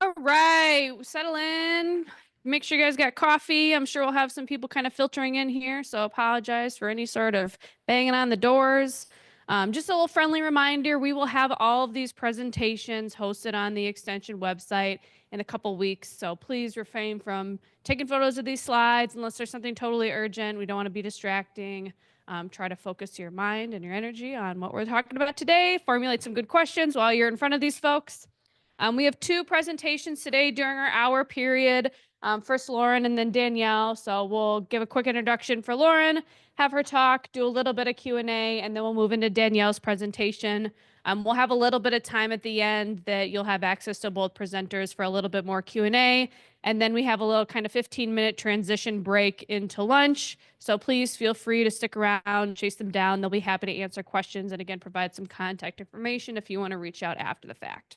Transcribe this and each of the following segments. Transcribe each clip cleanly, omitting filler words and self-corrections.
All right, settle in. Make sure you guys got coffee. I'm sure we'll have some people kind of filtering in here, so apologize for any sort of banging on the doors. Just a little friendly reminder, we will have all of these presentations hosted on the extension website in a couple weeks, so please refrain from taking photos of these slides unless there's something totally urgent. We don't want to be distracting. Try to focus your mind and your energy on what we're talking about today. Formulate some good questions while you're in front of these folks. We have two presentations today during our hour period. First Lauren and then Danielle. So we'll give a quick introduction for Lauren, have her talk, do a little bit of Q&A, and then we'll move into Danielle's presentation. We'll have a little bit of time at the end that you'll have access to both presenters for a little bit more Q&A. And then we have a little kind of 15-minute transition break into lunch. So please feel free to stick around, chase them down. They'll be happy to answer questions and again, provide some contact information if you want to reach out after the fact.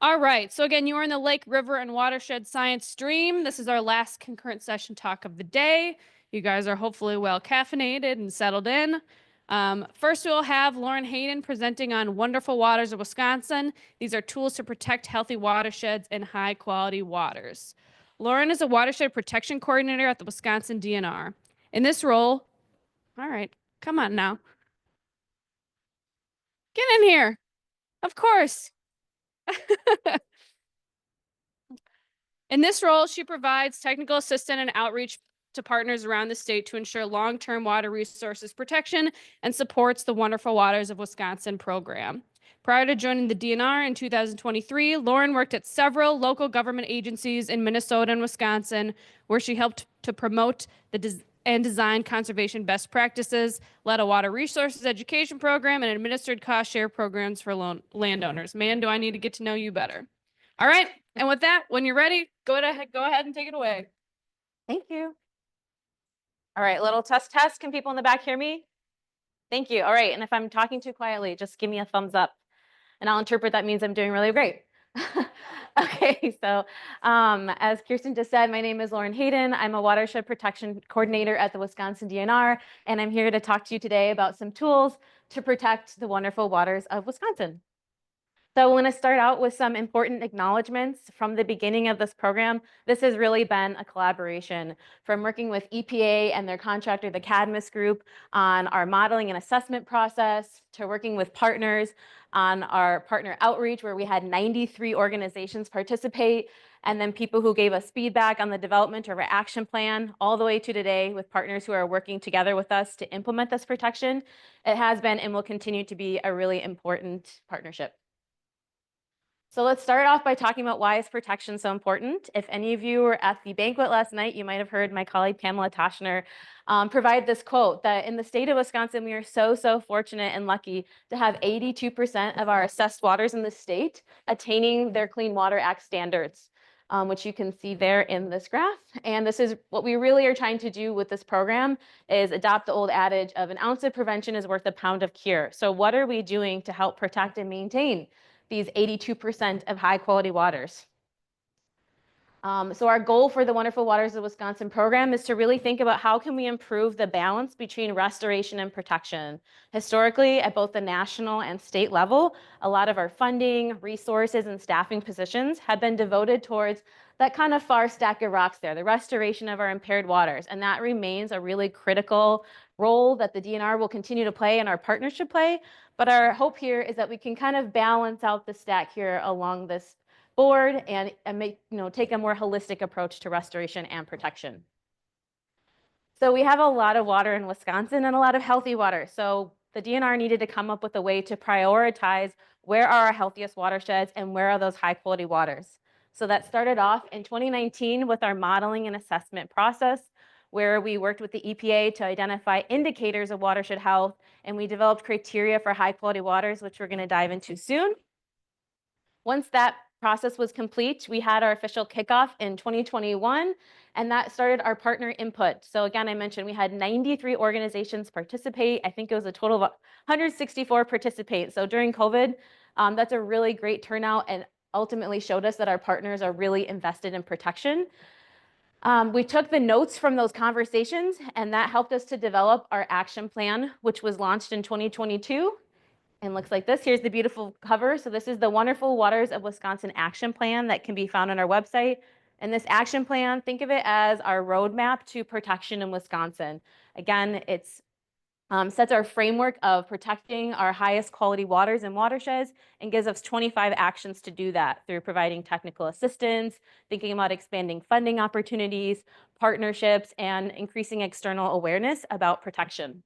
All right, so again, you are in the Lake, River, and Watershed Science stream. This is our last concurrent session talk of the day. You guys are hopefully well caffeinated and settled in. First, we'll have Lauren Hayden presenting on Wonderful Waters of Wisconsin. These are tools to protect healthy watersheds and high-quality waters. Lauren is a watershed protection coordinator at the Wisconsin DNR. In this role, all right, come on now. Get in here. Of course. In this role, she provides technical assistance and outreach to partners around the state to ensure long-term water resources protection and supports the Wonderful Waters of Wisconsin program. Prior to joining the DNR in 2023, Lauren worked at several local government agencies in Minnesota and Wisconsin, where she helped to promote and design conservation best practices, led a water resources education program, and administered cost share programs for landowners. Man, do I need to get to know you better. All right, and with that, when you're ready, go ahead and take it away. Thank you. All right, little test. Can people in the back hear me? Thank you. All right, and if I'm talking too quietly, just give me a thumbs up, and I'll interpret that means I'm doing really great. Okay, so as Kirsten just said, my name is Lauren Hayden. I'm a watershed protection coordinator at the Wisconsin DNR, and I'm here to talk to you today about some tools to protect the wonderful waters of Wisconsin. So I want to start out with some important acknowledgments from the beginning of this program. This has really been a collaboration from working with EPA and their contractor, the Cadmus Group, on our modeling and assessment process, to working with partners on our partner outreach, where we had 93 organizations participate, and then people who gave us feedback on the development of our action plan, all the way to today with partners who are working together with us to implement this protection. It has been and will continue to be a really important partnership. So let's start off by talking about why is protection so important. If any of you were at the banquet last night, you might have heard my colleague Pamela Toshner provide this quote that in the state of Wisconsin, we are so fortunate and lucky to have 82% of our assessed waters in the state attaining their Clean Water Act standards, which you can see there in this graph. And this is what we really are trying to do with this program, is adopt the old adage of an ounce of prevention is worth a pound of cure. So what are we doing to help protect and maintain these 82% of high quality waters? So our goal for the Wonderful Waters of Wisconsin program is to really think about how can we improve the balance between restoration and protection. Historically, at both the national and state level, a lot of our funding, resources, and staffing positions have been devoted towards that kind of far stack of rocks there, the restoration of our impaired waters. And that remains a really critical role that the DNR will continue to play and our partnership play. But our hope here is that we can kind of balance out the stack here along this board and take a more holistic approach to restoration and protection. So we have a lot of water in Wisconsin and a lot of healthy water. So the DNR needed to come up with a way to prioritize where are our healthiest watersheds and where are those high quality waters. So that started off in 2019 with our modeling and assessment process, where we worked with the EPA to identify indicators of watershed health, and we developed criteria for high quality waters, which we're going to dive into soon. Once that process was complete, we had our official kickoff in 2021, and that started our partner input. So again, I mentioned we had 93 organizations participate. I think it was a total of 164 participate. So during COVID, that's a really great turnout and ultimately showed us that our partners are really invested in protection. We took the notes from those conversations, and that helped us to develop our action plan, which was launched in 2022. and looks like this. Here's the beautiful cover. So this is the Wonderful Waters of Wisconsin action plan that can be found on our website. And this action plan, think of it as our roadmap to protection in Wisconsin. Again, it's sets our framework of protecting our highest quality waters and watersheds and gives us 25 actions to do that through providing technical assistance, thinking about expanding funding opportunities, partnerships, and increasing external awareness about protection.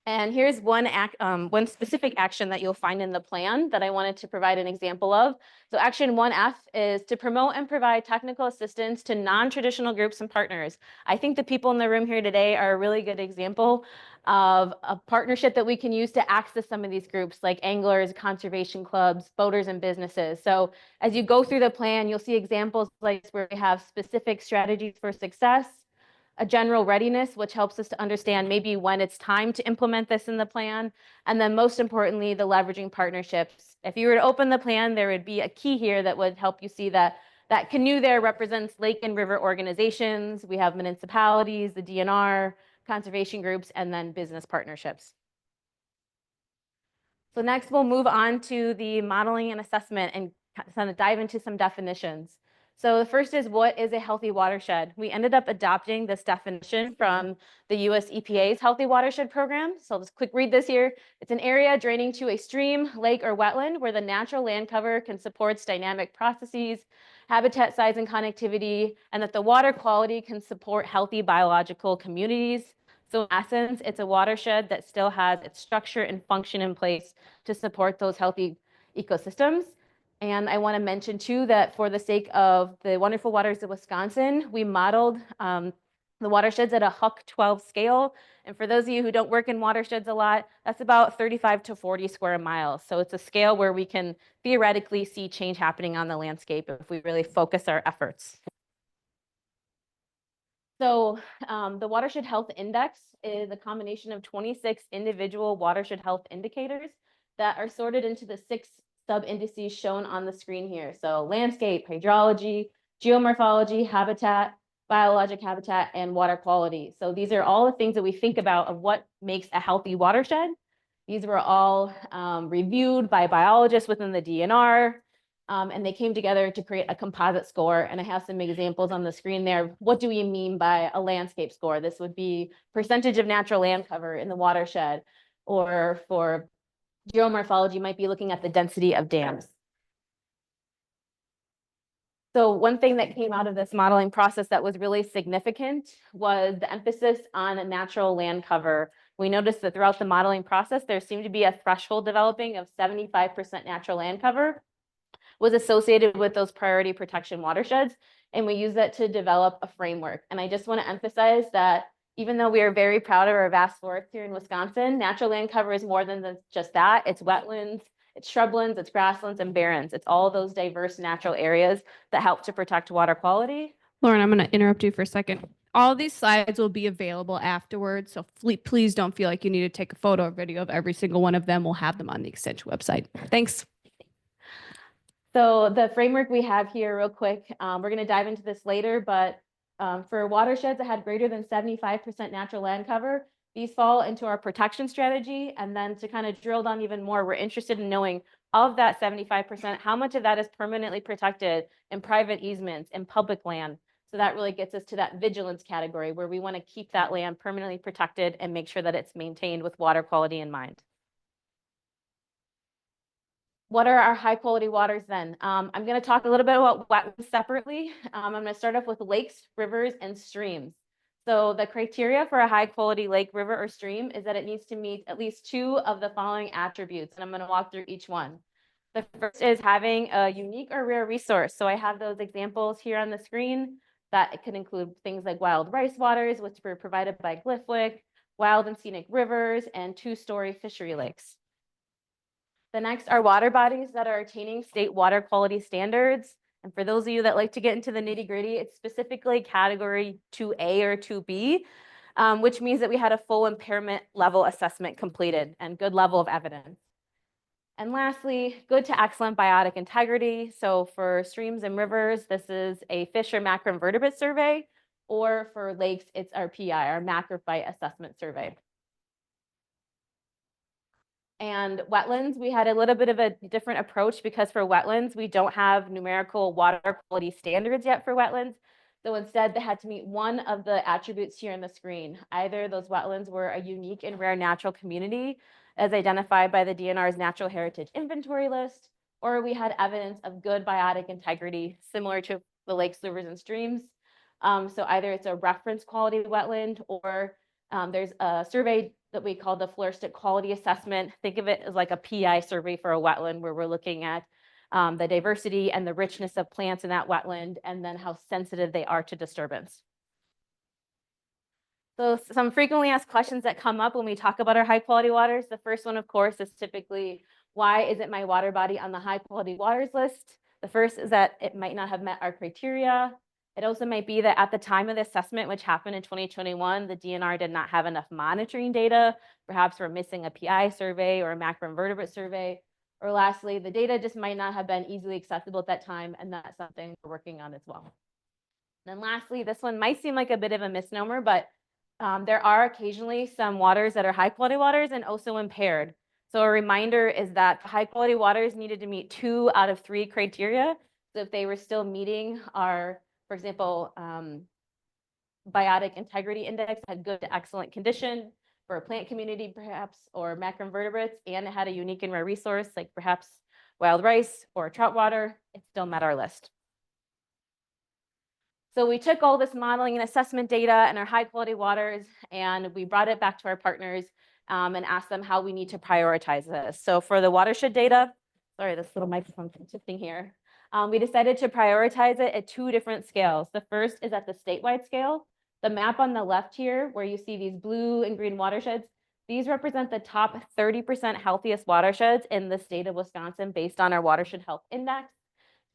And here's one specific action that you'll find in the plan that I wanted to provide an example of. So action 1F is to promote and provide technical assistance to non-traditional groups and partners. I think the people in the room here today are a really good example of a partnership that we can use to access some of these groups like anglers, conservation clubs, boaters, and businesses. So as you go through the plan, you'll see examples like where we have specific strategies for success, a general readiness, which helps us to understand maybe when it's time to implement this in the plan. And then most importantly, the leveraging partnerships. If you were to open the plan, there would be a key here that would help you see that that canoe there represents lake and river organizations. We have municipalities, the DNR, conservation groups, and then business partnerships. So next we'll move on to the modeling and assessment and kind of dive into some definitions. So the first is, what is a healthy watershed? We ended up adopting this definition from the US EPA's Healthy Watershed program. So I'll just quick read this here. It's an area draining to a stream, lake, or wetland where the natural land cover can support dynamic processes, habitat size and connectivity, and that the water quality can support healthy biological communities. So in essence, it's a watershed that still has its structure and function in place to support those healthy ecosystems. And I want to mention too that for the sake of the Wonderful Waters of Wisconsin, we modeled the watersheds at a HWHQW scale. And for those of you who don't work in watersheds a lot, that's about 35 to 40 square miles. So it's a scale where we can theoretically see change happening on the landscape if we really focus our efforts. So the Watershed Health Index is a combination of 26 individual watershed health indicators that are sorted into the 6 sub-indices shown on the screen here. So landscape, hydrology, geomorphology, habitat, biologic habitat, and water quality. So these are all the things that we think about of what makes a healthy watershed. These were all reviewed by biologists within the DNR. And they came together to create a composite score. And I have some examples on the screen there. What do we mean by a landscape score? This would be percentage of natural land cover in the watershed, or for geomorphology, you might be looking at the density of dams. So one thing that came out of this modeling process that was really significant was the emphasis on natural land cover. We noticed that throughout the modeling process, there seemed to be a threshold developing of 75% natural land cover was associated with those priority protection watersheds. And we use that to develop a framework. And I just want to emphasize that even though we are very proud of our vast forests here in Wisconsin, natural land cover is more than just that. It's wetlands, it's shrublands, it's grasslands, and barrens. It's all those diverse natural areas that help to protect water quality. Lauren, I'm going to interrupt you for a second. All these slides will be available afterwards, so please don't feel like you need to take a photo or video of every single one of them. We'll have them on the extension website. Thanks. So the framework we have here real quick, we're going to dive into this later, but for watersheds that had greater than 75% natural land cover, these fall into our protection strategy. And then to kind of drill down even more, we're interested in knowing of that 75%, how much of that is permanently protected in private easements and public land. So that really gets us to that vigilance category where we want to keep that land permanently protected and make sure that it's maintained with water quality in mind. What are our high quality waters then? I'm going to talk a little bit about wetlands separately. I'm going to start off with lakes, rivers, and streams. So the criteria for a high quality lake, river, or stream is that it needs to meet at least 2 of the following attributes, and I'm going to walk through each one. The first is having a unique or rare resource. So I have those examples here on the screen that it could include things like wild rice waters, which were provided by Glyphwick, wild and scenic rivers, and 2-story fishery lakes. The next are water bodies that are attaining state water quality standards. And for those of you that like to get into the nitty gritty, it's specifically category 2A or 2B, which means that we had a full impairment level assessment completed and good level of evidence. And lastly, good to excellent biotic integrity. So for streams and rivers, this is a fish or macroinvertebrate survey, or for lakes, it's our PI, our macrophyte assessment survey. And wetlands, we had a little bit of a different approach because for wetlands, we don't have numerical water quality standards yet for wetlands. So instead, they had to meet one of the attributes here on the screen. Either those wetlands were a unique and rare natural community as identified by the DNR's Natural Heritage Inventory list, or we had evidence of good biotic integrity similar to the lakes, rivers, and streams. So either it's a reference quality wetland or there's a survey that we call the floristic quality assessment. Think of it as like a PI survey for a wetland where we're looking at the diversity and the richness of plants in that wetland and then how sensitive they are to disturbance. So some frequently asked questions that come up when we talk about our high quality waters. The first one, of course, is typically, why isn't my water body on the high quality waters list? The first is that it might not have met our criteria. It also might be that at the time of the assessment, which happened in 2021, the DNR did not have enough monitoring data. Perhaps we're missing a PI survey or a macroinvertebrate survey. Or lastly, the data just might not have been easily accessible at that time, and that's something we're working on as well. And then lastly, this one might seem like a bit of a misnomer, but there are occasionally some waters that are high quality waters and also impaired. So a reminder is that high quality waters needed to meet 2 out of 3 criteria. So if they were still meeting our, for example, biotic integrity index, had good to excellent condition for a plant community perhaps, or macroinvertebrates, and it had a unique and rare resource like perhaps wild rice or trout water, it still met our list. So we took all this modeling and assessment data and our high quality waters, and we brought it back to our partners and asked them how we need to prioritize this. So for the watershed data, sorry, this little microphone's shifting here. We decided to prioritize it at 2 different scales. The first is at the statewide scale. The map on the left here, where you see these blue and green watersheds, these represent the top 30% healthiest watersheds in the state of Wisconsin based on our watershed health index.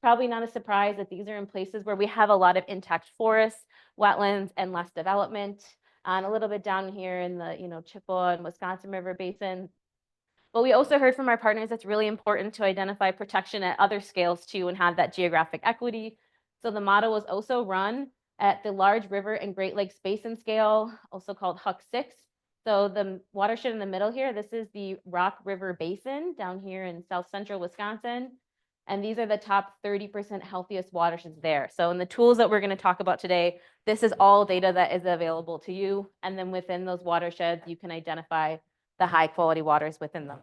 Probably not a surprise that these are in places where we have a lot of intact forests, wetlands, and less development. And a little bit down here in the Chippewa and Wisconsin River Basin. But we also heard from our partners it's really important to identify protection at other scales too and have that geographic equity. So the model was also run at the large river and Great Lakes Basin scale, also called HWHQW. So the watershed in the middle here, this is the Rock River Basin down here in south central Wisconsin. And these are the top 30% healthiest watersheds there. So in the tools that we're going to talk about today, this is all data that is available to you. And then within those watersheds, you can identify the high quality waters within them.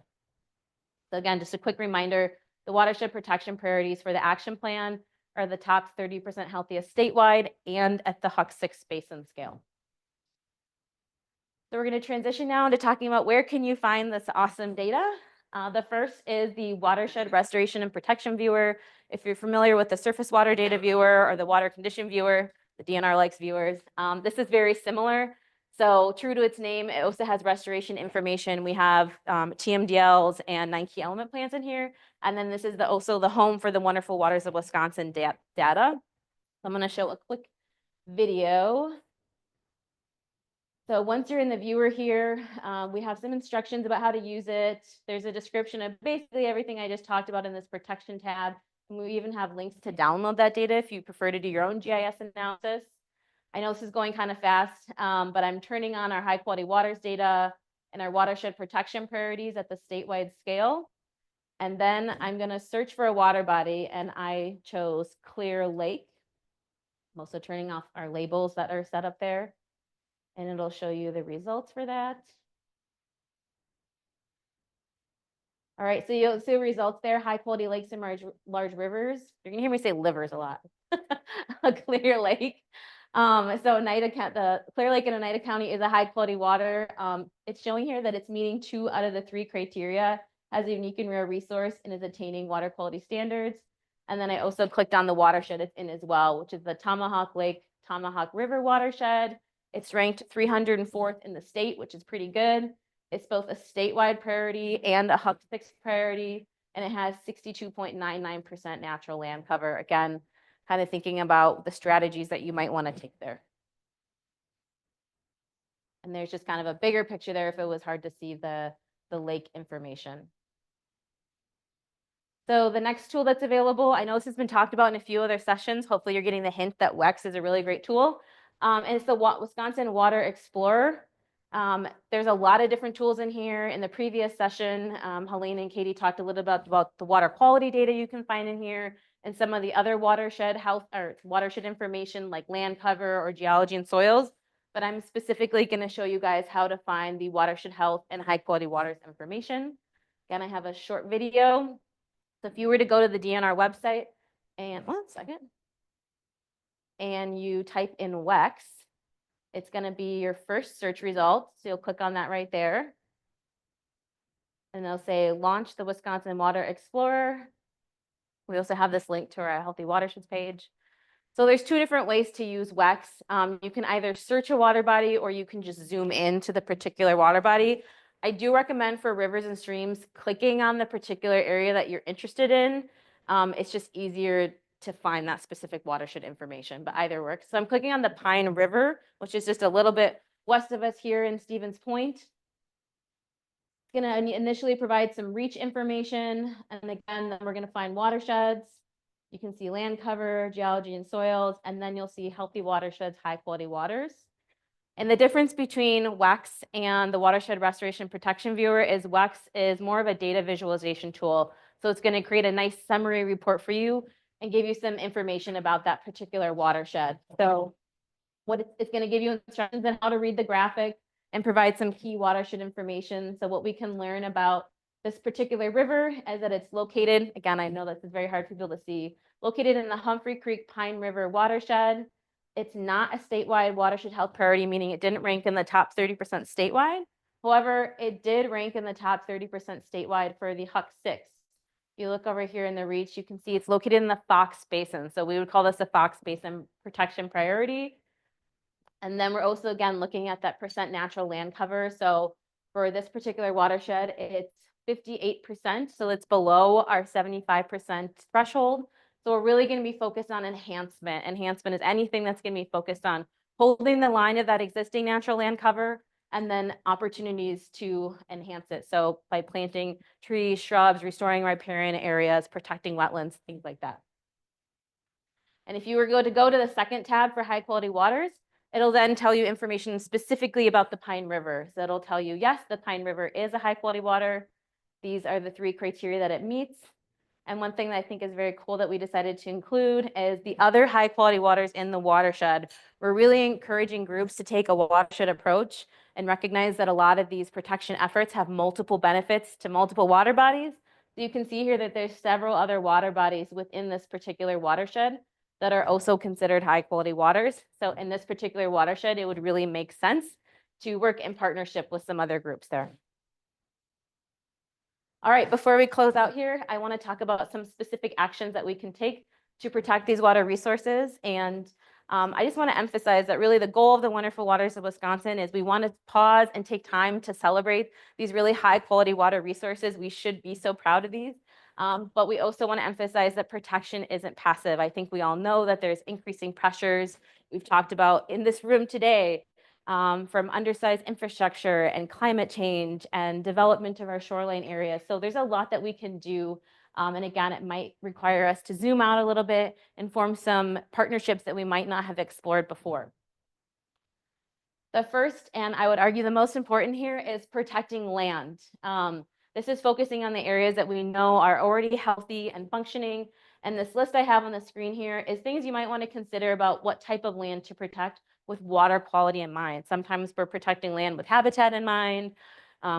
So again, just a quick reminder, the watershed protection priorities for the action plan are the top 30% healthiest statewide and at the HWHQW basin scale. So we're going to transition now into talking about where can you find this awesome data. The first is the Watershed Restoration and Protection Viewer. If you're familiar with the Surface Water Data Viewer or the Water Condition Viewer, the DNR likes viewers. This is very similar. So true to its name, it also has restoration information. We have TMDLs and 9 key element plans in here. And then this is also the home for the Wonderful Waters of Wisconsin data. So I'm going to show a quick video. So once you're in the viewer here, we have some instructions about how to use it. There's a description of basically everything I just talked about in this protection tab. And we even have links to download that data if you prefer to do your own GIS analysis. I know this is going kind of fast, but I'm turning on our high quality waters data and our watershed protection priorities at the statewide scale. And then I'm going to search for a water body, and I chose Clear Lake. I'm also turning off our labels that are set up there, and it'll show you the results for that. All right, so you'll see results there, high quality lakes and large rivers. You're gonna hear me say livers a lot. A Clear Lake. So the Clear Lake in Oneida County is a high quality water. It's showing here that it's meeting 2 out of the 3 criteria, has a unique and rare resource, and is attaining water quality standards. And then I also clicked on the watershed it's in as well, which is the Tomahawk Lake, Tomahawk River watershed. It's ranked 304th in the state, which is pretty good. It's both a statewide priority and a HWHQW priority, and it has 62.99% natural land cover. Again, kind of thinking about the strategies that you might want to take there. And there's just kind of a bigger picture there if it was hard to see the lake information. So the next tool that's available, I know this has been talked about in a few other sessions. Hopefully you're getting the hint that WEX is a really great tool. And it's the Wisconsin Water Explorer. There's a lot of different tools in here. In the previous session, Helene and Katie talked a little bit about the water quality data you can find in here and some of the other watershed health or watershed information like land cover or geology and soils. But I'm specifically going to show you guys how to find the watershed health and high quality waters information. Again, I have a short video. So if you were to go to the DNR website and one second, and you type in WEX, it's going to be your first search result. So you'll click on that right there. And they'll say launch the Wisconsin Water Explorer. We also have this link to our Healthy Watersheds page. So there's two different ways to use WEX. You can either search a water body or you can just zoom in to the particular water body. I do recommend for rivers and streams clicking on the particular area that you're interested in. It's just easier to find that specific watershed information, but either works. So I'm clicking on the Pine River, which is just a little bit west of us here in Stevens Point. It's going to initially provide some reach information. And again, then we're going to find watersheds. You can see land cover, geology and soils, and then you'll see healthy watersheds, high quality waters. And the difference between WEX and the Watershed Restoration Protection Viewer is WEX is more of a data visualization tool. So it's going to create a nice summary report for you and give you some information about that particular watershed. So it's going to give you instructions on how to read the graphic and provide some key watershed information. So what we can learn about this particular river is that it's located, again, I know this is very hard for people to see, located in the Humphrey Creek Pine River watershed. It's not a statewide watershed health priority, meaning it didn't rank in the top 30% statewide. However, it did rank in the top 30% statewide for the HUC 6. If you look over here in the reach, you can see it's located in the Fox Basin. So we would call this a Fox Basin protection priority. And then we're also, again, looking at that percent natural land cover. So for this particular watershed, it's 58%. So it's below our 75% threshold. So we're really going to be focused on enhancement. Enhancement is anything that's going to be focused on holding the line of that existing natural land cover and then opportunities to enhance it. So by planting trees, shrubs, restoring riparian areas, protecting wetlands, things like that. And if you were going to go to the second tab for high quality waters, it'll then tell you information specifically about the Pine River. So it'll tell you, yes, the Pine River is a high quality water. These are the 3 criteria that it meets. And one thing that I think is very cool that we decided to include is the other high quality waters in the watershed. We're really encouraging groups to take a watershed approach and recognize that a lot of these protection efforts have multiple benefits to multiple water bodies. So you can see here that there's several other water bodies within this particular watershed that are also considered high quality waters. So in this particular watershed, it would really make sense to work in partnership with some other groups there. All right, before we close out here, I want to talk about some specific actions that we can take to protect these water resources. And I just want to emphasize that really the goal of the Wonderful Waters of Wisconsin is we want to pause and take time to celebrate these really high quality water resources. We should be so proud of these. But we also want to emphasize that protection isn't passive. I think we all know that there's increasing pressures. We've talked about in this room today from undersized infrastructure and climate change and development of our shoreline areas. So there's a lot that we can do. And again, it might require us to zoom out a little bit and form some partnerships that we might not have explored before. The first, and I would argue the most important here, is protecting land. This is focusing on the areas that we know are already healthy and functioning. And this list I have on the screen here is things you might want to consider about what type of land to protect with water quality in mind. Sometimes we're protecting land with habitat in mind,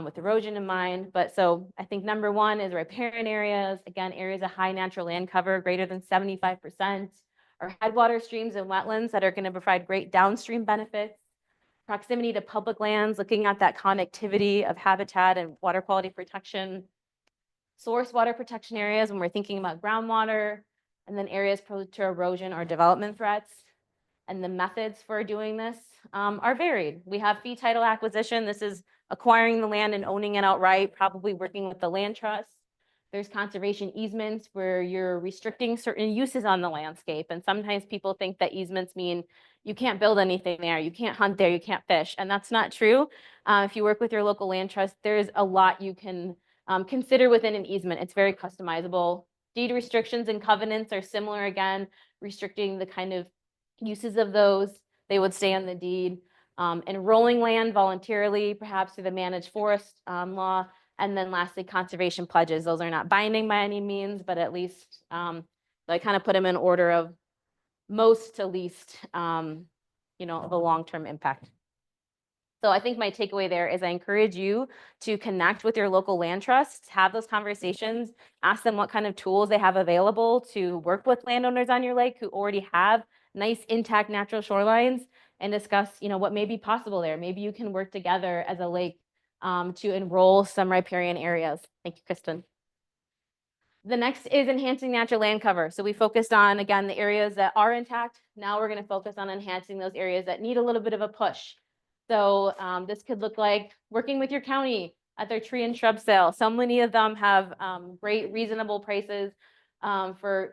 with erosion in mind. But so I think number one is riparian areas. Again, areas of high natural land cover, greater than 75%, or headwater streams and wetlands that are going to provide great downstream benefits. Proximity to public lands, looking at that connectivity of habitat and water quality protection. Source water protection areas when we're thinking about groundwater, and then areas prone to erosion or development threats. And the methods for doing this are varied. We have fee title acquisition. This is acquiring the land and owning it outright, probably working with the land trust. There's conservation easements where you're restricting certain uses on the landscape. And sometimes people think that easements mean you can't build anything there, you can't hunt there, you can't fish. And that's not true. If you work with your local land trust, there's a lot you can consider within an easement. It's very customizable. Deed restrictions and covenants are similar, again, restricting the kind of uses of those. They would stay on the deed. enrolling land voluntarily, perhaps through the managed forest law, and then lastly, conservation pledges. Those are not binding by any means, but at least I kind of put them in order of most to least, the long-term impact. So I think my takeaway there is I encourage you to connect with your local land trusts, have those conversations, ask them what kind of tools they have available to work with landowners on your lake who already have nice intact natural shorelines, and discuss, what may be possible there. Maybe you can work together as a lake to enroll some riparian areas. Thank you, Kristen. The next is enhancing natural land cover. So we focused on, again, the areas that are intact. Now we're going to focus on enhancing those areas that need a little bit of a push. So this could look like working with your county at their tree and shrub sale. So many of them have great, reasonable prices for,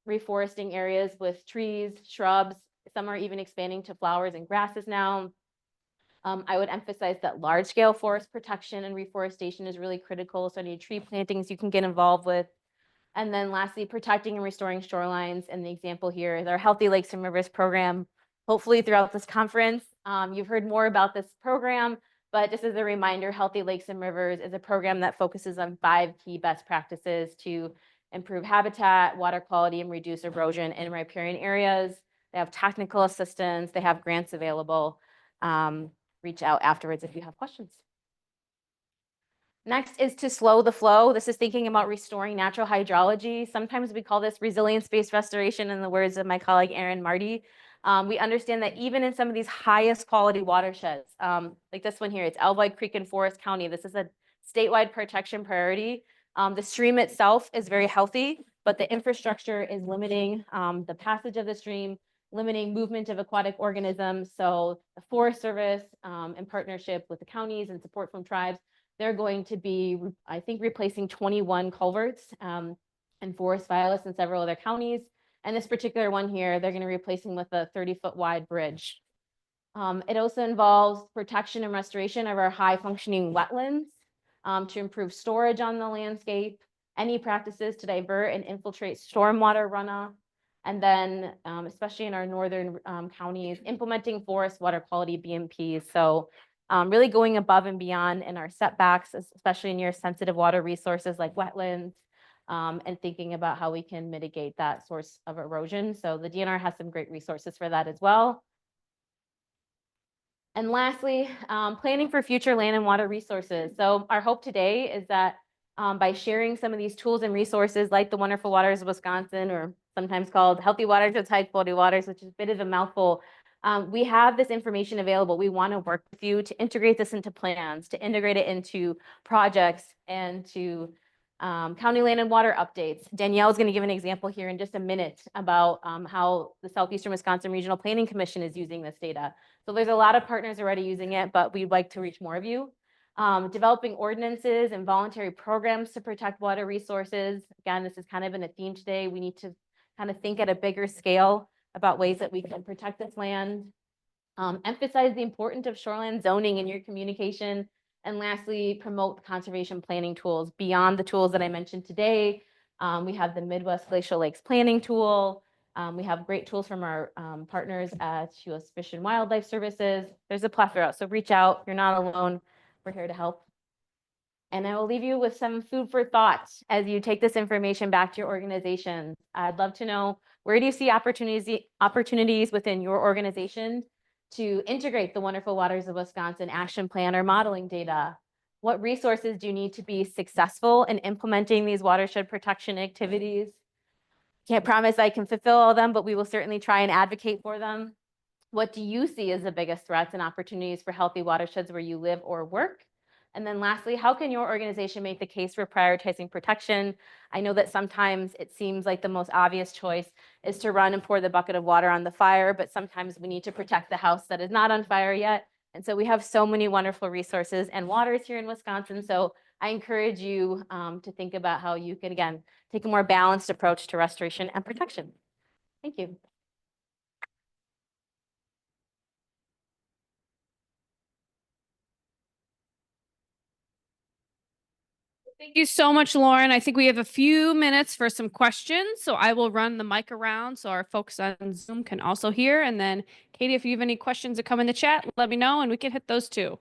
reforesting areas with trees, shrubs. Some are even expanding to flowers and grasses now. I would emphasize that large-scale forest protection and reforestation is really critical. So any tree plantings you can get involved with. And then lastly, protecting and restoring shorelines. And the example here is our Healthy Lakes and Rivers program. Hopefully throughout this conference, you've heard more about this program, but just as a reminder, Healthy Lakes and Rivers is a program that focuses on 5 key best practices to improve habitat, water quality, and reduce erosion in riparian areas. They have technical assistance, they have grants available. Reach out afterwards if you have questions. Next is to slow the flow. This is thinking about restoring natural hydrology. Sometimes we call this resilience-based restoration in the words of my colleague Erin Marty. We understand that even in some of these highest quality watersheds, like this one here, it's Alvite Creek in Forest County. This is a statewide protection priority. The stream itself is very healthy, but the infrastructure is limiting the passage of the stream, limiting movement of aquatic organisms. So the Forest Service, in partnership with the counties and support from tribes, they're going to be, I think, replacing 21 culverts and forest violets in several other counties. And this particular one here, they're going to be replacing with a 30-foot wide bridge. It also involves protection and restoration of our high functioning wetlands to improve storage on the landscape, any practices to divert and infiltrate stormwater runoff, and then especially in our northern counties, implementing forest water quality BMPs. So really going above and beyond in our setbacks, especially near sensitive water resources like wetlands, and thinking about how we can mitigate that source of erosion. So the DNR has some great resources for that as well. And lastly, planning for future land and water resources. So our hope today is that by sharing some of these tools and resources like the Wonderful Waters of Wisconsin, or sometimes called Healthy Watersheds, High Quality Waters, which is a bit of a mouthful, we have this information available. We want to work with you to integrate this into plans, to integrate it into projects, and to county land and water updates. Danielle is going to give an example here in just a minute about how the Southeastern Wisconsin Regional Planning Commission is using this data. So there's a lot of partners already using it, but we'd like to reach more of you. Developing ordinances and voluntary programs to protect water resources. Again, this is kind of in a theme today. We need to kind of think at a bigger scale about ways that we can protect this land. Emphasize the importance of shoreline zoning in your communication. And lastly, promote conservation planning tools beyond the tools that I mentioned today. We have the Midwest Glacial Lakes Planning Tool. We have great tools from our partners at U.S. Fish and Wildlife Services. There's a plethora, so reach out. You're not alone. We're here to help. And I will leave you with some food for thought as you take this information back to your organization. I'd love to know, where do you see opportunities within your organization to integrate the Wonderful Waters of Wisconsin action plan or modeling data? What resources do you need to be successful in implementing these watershed protection activities? Can't promise I can fulfill all of them, but we will certainly try and advocate for them. What do you see as the biggest threats and opportunities for healthy watersheds where you live or work? And then lastly, how can your organization make the case for prioritizing protection? I know that sometimes it seems like the most obvious choice is to run and pour the bucket of water on the fire, but sometimes we need to protect the house that is not on fire yet. And so we have so many wonderful resources and waters here in Wisconsin. So I encourage you to think about how you can, again, take a more balanced approach to restoration and protection. Thank you. Thank you so much, Lauren. I think we have a few minutes for some questions, so I will run the mic around so our folks on Zoom can also hear. And then, Katie, if you have any questions that come in the chat, let me know and we can hit those too.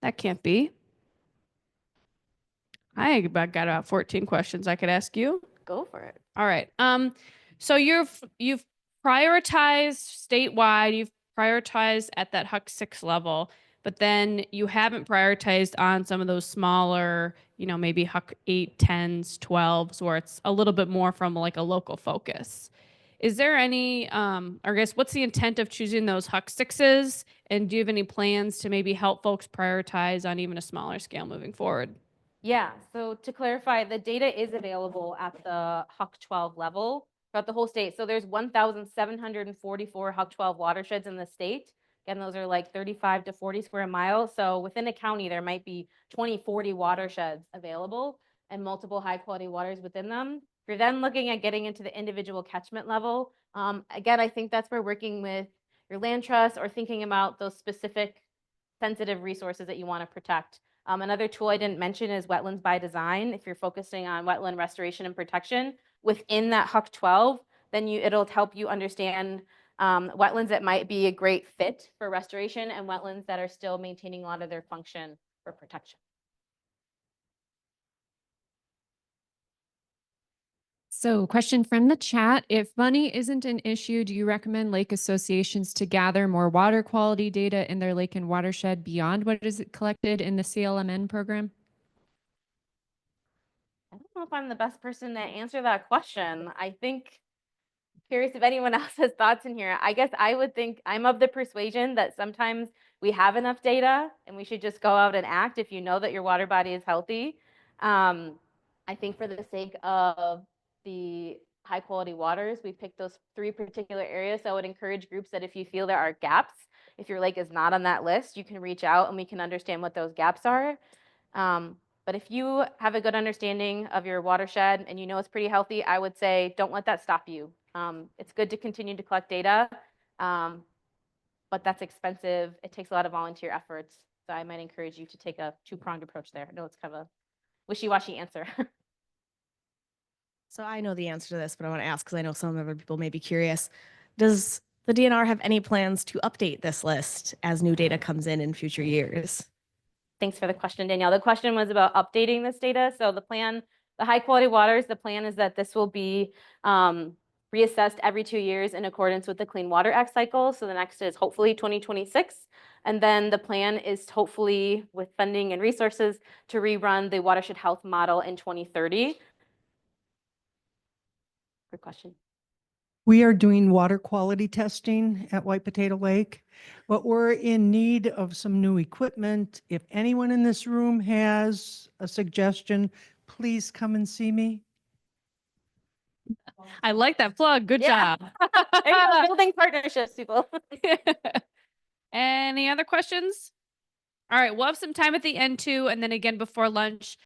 That can't be. I got about 14 questions I could ask you. Go for it. All right. So you've prioritized statewide, you've prioritized at that HUC 6 level, but then you haven't prioritized on some of those smaller, maybe HUC 8, 10s, 12s, where it's a little bit more from like a local focus. Is there any, I guess, what's the intent of choosing those HUC 6s? And do you have any plans to maybe help folks prioritize on even a smaller scale moving forward? Yeah, so to clarify, the data is available at the HUC 12 level throughout the whole state. So there's 1,744 HUC 12 watersheds in the state. Again, those are like 35 to 40 square miles. So within a county, there might be 20, 40 watersheds available and multiple high quality waters within them. If you're then looking at getting into the individual catchment level, again, I think that's where working with your land trust or thinking about those specific sensitive resources that you want to protect. Another tool I didn't mention is wetlands by design. If you're focusing on wetland restoration and protection within that HUC 12, then it'll help you understand wetlands that might be a great fit for restoration and wetlands that are still maintaining a lot of their function for protection. So, question from the chat. If money isn't an issue, do you recommend lake associations to gather more water quality data in their lake and watershed beyond what is collected in the CLMN program? I don't know if I'm the best person to answer that question. I think, curious if anyone else has thoughts in here. I guess I would think I'm of the persuasion that sometimes we have enough data and we should just go out and act if you know that your water body is healthy. I think for the sake of the high quality waters, we picked those 3 particular areas. So I would encourage groups that if you feel there are gaps, if your lake is not on that list, you can reach out and we can understand what those gaps are. But if you have a good understanding of your watershed and you know it's pretty healthy, I would say don't let that stop you. It's good to continue to collect data, but that's expensive. It takes a lot of volunteer efforts. So I might encourage you to take a 2-pronged approach there. I know it's kind of a wishy-washy answer. So I know the answer to this, but I want to ask because I know some other people may be curious. Does the DNR have any plans to update this list as new data comes in future years? Thanks for the question, Danielle. The question was about updating this data. So the plan, the high quality waters, the plan is that this will be reassessed every 2 years in accordance with the Clean Water Act cycle. So the next is hopefully 2026. And then the plan is hopefully with funding and resources to rerun the watershed health model in 2030. Good question. We are doing water quality testing at White Potato Lake, but we're in need of some new equipment. If anyone in this room has a suggestion, please come and see me. I like that plug. Good Yeah. job. There you go, building partnerships, people. Any other questions? All right, we'll have some time at the end too, and then again before lunch.